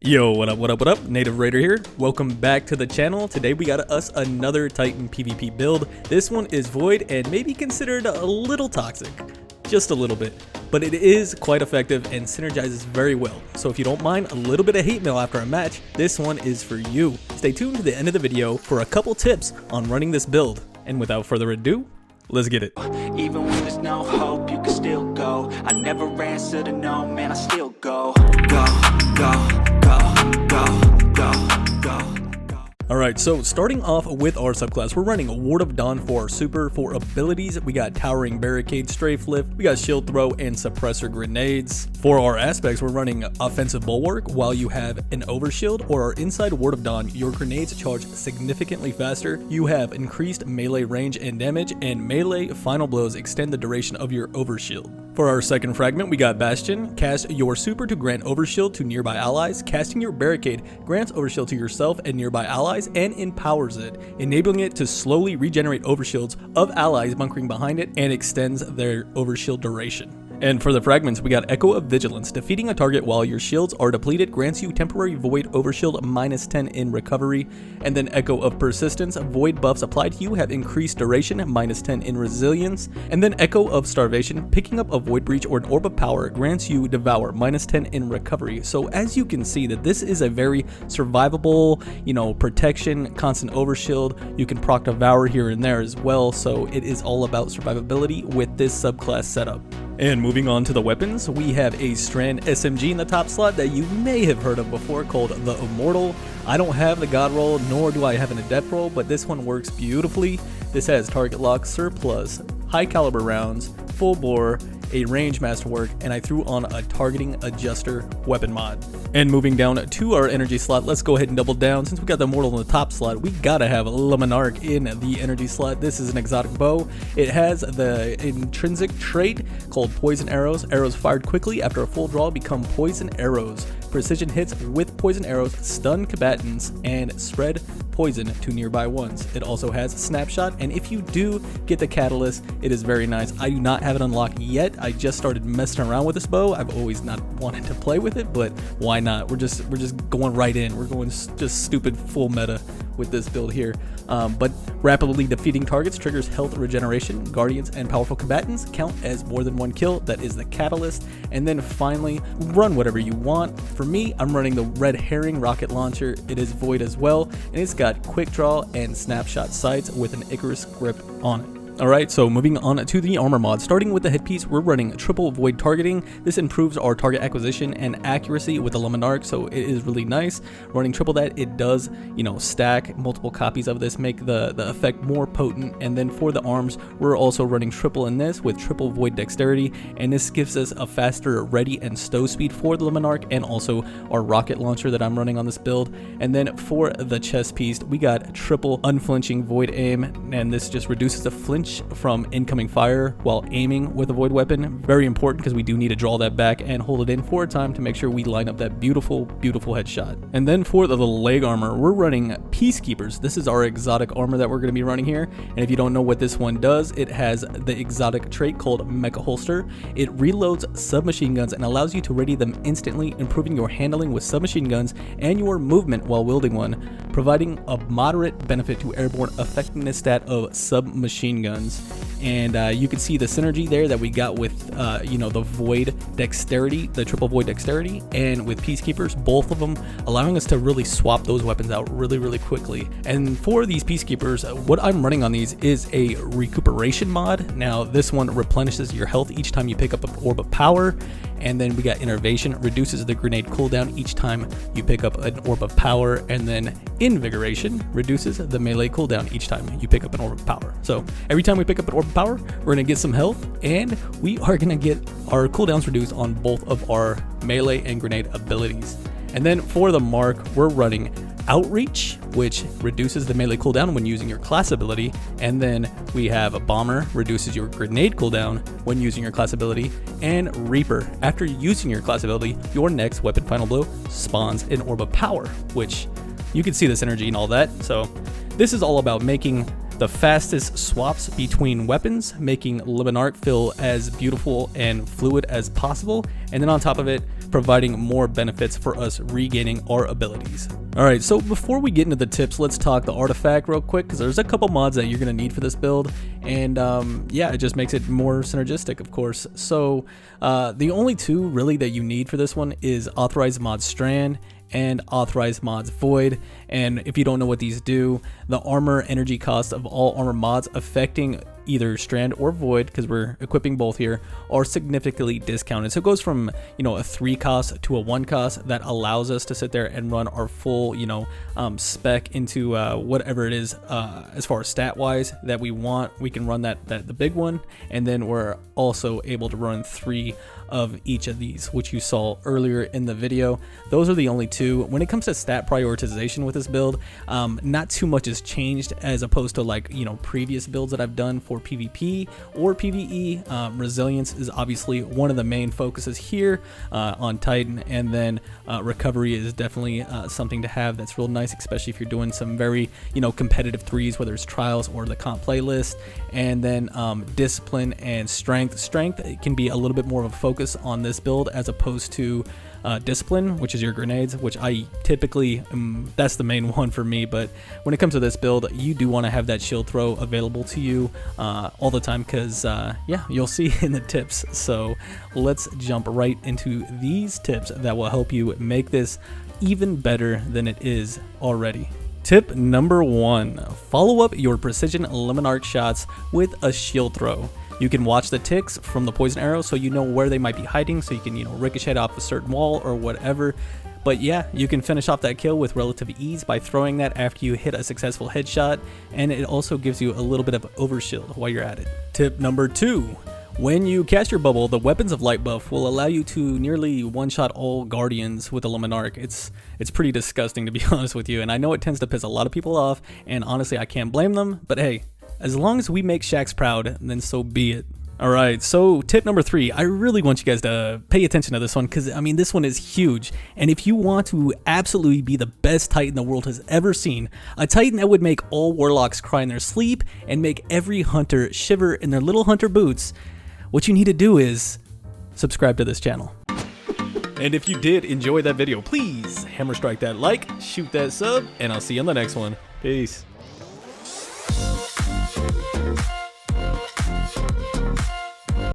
Yo, what up, what up, what up? Native Raider here. Welcome back to the channel. Today we got us another Titan PvP build. This one is Void and maybe considered a little toxic. Just a little bit. But it is quite effective and synergizes very well. So if you don't mind a little bit of hate mail after a match, this one is for you. Stay tuned to the end of the video for a couple tips on running this build. And without further ado, let's get it. Even when there's no hope, you can still go. I never answer to no, man, I still go. Go. Alright, so starting off with our subclass, we're running Ward of Dawn for our super. For abilities, we got Towering Barricade, Strafe Lift, we got Shield Throw, and Suppressor Grenades. For our aspects, we're running Offensive Bulwark, while you have an Overshield, or our inside Ward of Dawn, your grenades charge significantly faster, you have increased melee range and damage, and melee final blows extend the duration of your Overshield. For our second fragment, we got Bastion. Cast your super to grant Overshield to nearby allies. Casting your Barricade grants Overshield to yourself and nearby allies and empowers it, enabling it to slowly regenerate Overshields of allies bunkering behind it and extends their Overshield duration. And for the fragments, we got Echo of Vigilance. Defeating a target while your shields are depleted grants you temporary Void Overshield -10 in recovery. And then Echo of Persistence. Void buffs applied to you have increased duration, -10 in resilience. And then Echo of Starvation. Picking up a Void Breach or an Orb of Power grants you Devour, -10 in recovery. So as you can see, that this is a very survivable, protection, constant Overshield. You can proc Devour here and there as well. So it is all about survivability with this subclass setup. And moving on to the weapons, we have a Strand SMG in the top slot that you may have heard of before, called the Immortal. I don't have the God roll, nor do I have an Adept roll, but this one works beautifully. This has target lock, surplus, high caliber rounds, full bore, a range masterwork, and I threw on a targeting adjuster weapon mod. And moving down to our energy slot, let's go ahead and double down. Since we got the Immortal in the top slot, we gotta have Monarch in the energy slot. This is an exotic bow. It has the intrinsic trait called Poison Arrows. Arrows fired quickly after a full draw become poison arrows. Precision hits with poison arrows stun combatants and spread poison to nearby ones. It also has Snapshot, and if you do get the Catalyst, it is very nice. I do not have it unlocked yet. I just started messing around with this bow. I've always not wanted to play with it, but why not? We're just going right in. We're going just stupid full meta with this build here. But rapidly defeating targets triggers health regeneration. Guardians and powerful combatants count as more than one kill. That is the Catalyst. And then finally, run whatever you want. For me, I'm running the Red Herring rocket launcher. It is Void as well, and it's got quick draw and snapshot sights with an Icarus grip on it. Alright, so moving on to the armor mod. Starting with the headpiece, we're running triple void targeting. This improves our target acquisition and accuracy with the Monarch, so it is really nice. Running triple that, it does, stack multiple copies of this, make the effect more potent. And then for the arms, we're also running triple in this with triple void dexterity, and this gives us a faster ready and stow speed for the Monarch, and also our rocket launcher that I'm running on this build. And then for the chest piece, we got triple unflinching void aim, and this just reduces the flinch from incoming fire while aiming with a void weapon. Very important because we do need to draw that back and hold it in for a time to make sure we line up that beautiful headshot. And then for the leg armor, we're running Peacekeepers. This is our exotic armor that we're going to be running here, and if you don't know what this one does, it has the exotic trait called Mecha Holster. It reloads submachine guns and allows you to ready them instantly, improving your handling with submachine guns and your movement while wielding one, providing a moderate benefit to airborne effectiveness stat of submachine guns. And you can see the synergy there that we got with the void dexterity, the triple void dexterity, and with Peacekeepers, both of them allowing us to really swap those weapons out really quickly. And for these Peacekeepers, what I'm running on these is a recuperation mod. Now this one replenishes your health each time you pick up an Orb of Power. And then we got Innervation, reduces the grenade cooldown each time you pick up an Orb of Power. And then Invigoration reduces the melee cooldown each time you pick up an Orb of Power. So every time we pick up an Orb of Power, we're going to get some health, and we are going to get our cooldowns reduced on both of our melee and grenade abilities. And then for the mark, we're running Outreach, which reduces the melee cooldown when using your class ability. And then we have a Bomber, reduces your grenade cooldown when using your class ability. And Reaper, after using your class ability, your next weapon final blow spawns an Orb of Power, which you can see the synergy and all that. So this is all about making the fastest swaps between weapons, making Monarch feel as beautiful and fluid as possible. And then on top of it, providing more benefits for us regaining our abilities. Alright, so before we get into the tips, let's talk the artifact real quick, because there's a couple mods that you're going to need for this build, and yeah, it just makes it more synergistic, of course. So the only two really that you need for this one is Authorized Mods Strand and Authorized Mods Void. And if you don't know what these do, the armor energy cost of all armor mods affecting either Strand or Void, because we're equipping both here, are significantly discounted. So it goes from, you know, a 3 cost to a 1 cost. That allows us to sit there and run our full, you know, spec into whatever it is as far as stat wise that we want. We can run the big one, and then we're also able to run 3 of each of these, which you saw earlier in the video. Those are the only two. When it comes to stat prioritization with this build, not too much has changed as opposed to, like, you know, previous builds that I've done for PvP or PvE. Resilience is obviously one of the main focuses here on Titan, and then recovery is definitely something to have that's real nice, especially if you're doing some very, you know, competitive 3s, whether it's trials or the comp playlist. And then discipline and strength. Strength, it can be a little bit more of a focus on this build as opposed to discipline, which is your grenades, which I typically that's the main one for me. But when it comes to this build, you do want to have that shield throw available to you all the time, because yeah, you'll see in the tips. So let's jump right into these tips that will help you make this even better than it is already. Tip number 1, follow up your precision Luminarch shots with a shield throw. You can watch the ticks from the poison arrow, so you know where they might be hiding, so you can, you know, ricochet off a certain wall or whatever. But yeah, you can finish off that kill with relative ease by throwing that after you hit a successful headshot, and it also gives you a little bit of overshield while you're at it. Tip number 2. When you cast your bubble, the Weapons of Light buff will allow you to nearly one-shot all guardians with a Luminarch. It's pretty disgusting, to be honest with you, and I know it tends to piss a lot of people off, and honestly I can't blame them, but hey, as long as we make Shaxx proud, then so be it. Alright, so tip number 3, I really want you guys to pay attention to this one, because I mean, this one is huge, and if you want to absolutely be the best Titan the world has ever seen, a Titan that would make all Warlocks cry in their sleep and make every hunter shiver in their little hunter boots, what you need to do is subscribe to this channel. And if you did enjoy that video, please hammer strike that like, shoot that sub, and I'll see you on the next one. Peace.